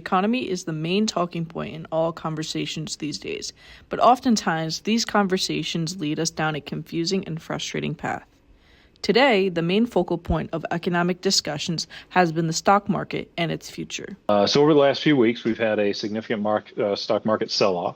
economy is the main talking point in all conversations these days, but oftentimes these conversations lead us down a confusing and frustrating path. Today, the main focal point of economic discussions has been the stock market and its future. So over the last few weeks, we've had a significant stock market sell-off,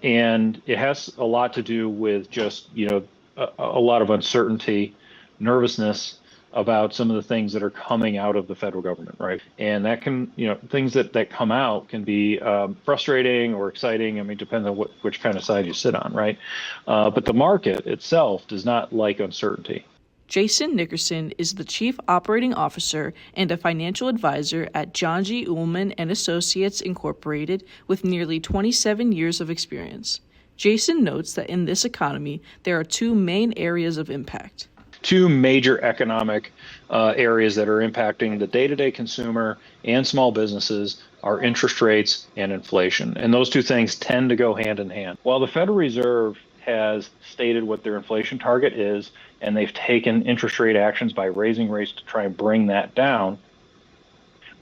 and it has a lot to do with just, a lot of uncertainty, nervousness about some of the things that are coming out of the federal government, right? And that can, things that come out can be frustrating or exciting. I mean, depends on which kind of side you sit on, right? But the market itself does not like uncertainty. Jason Nickerson is the Chief Operating Officer and a financial advisor at John G. Ullman Associates Incorporated with nearly 27 years of experience. Jason notes that in this economy, there are two main areas of impact. Two major economic areas that are impacting the day-to-day consumer and small businesses are interest rates and inflation. And those two things tend to go hand in hand. While the Federal Reserve has stated what their inflation target is, and they've taken interest rate actions by raising rates to try and bring that down,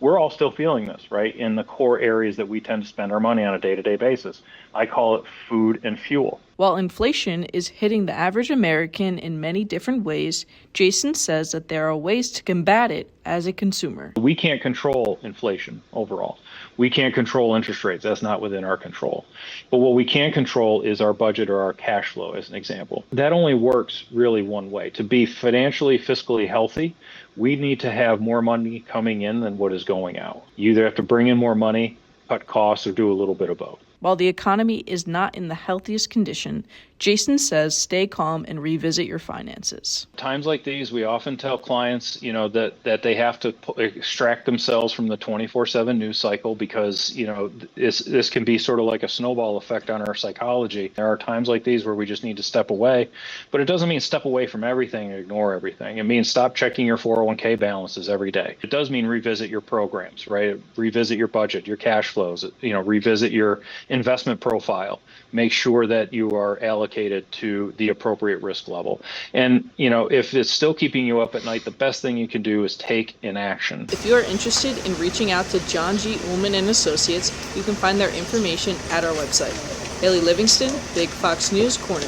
we're all still feeling this, right, in the core areas that we tend to spend our money on a day-to-day basis. I call it food and fuel. While inflation is hitting the average American in many different ways, Jason says that there are ways to combat it as a consumer. We can't control inflation overall. We can't control interest rates. That's not within our control. But what we can control is our budget or our cash flow, as an example. That only works really one way. To be fiscally healthy, we need to have more money coming in than what is going out. You either have to bring in more money, cut costs, or do a little bit of both. While the economy is not in the healthiest condition, Jason says stay calm and revisit your finances. Times like these, we often tell clients, that they have to extract themselves from the 24/7 news cycle because, this can be sort of like a snowball effect on our psychology. There are times like these where we just need to step away, but it doesn't mean step away from everything and ignore everything. It means stop checking your 401k balances every day. It does mean revisit your programs, right? Revisit your budget, your cash flows, revisit your investment profile. Make sure that you are allocated to the appropriate risk level. And, if it's still keeping you up at night, the best thing you can do is take an action. If you are interested in reaching out to John G. Ullman Associates, you can find their information at our website. Haley Livingston, Big Fox News, Corner.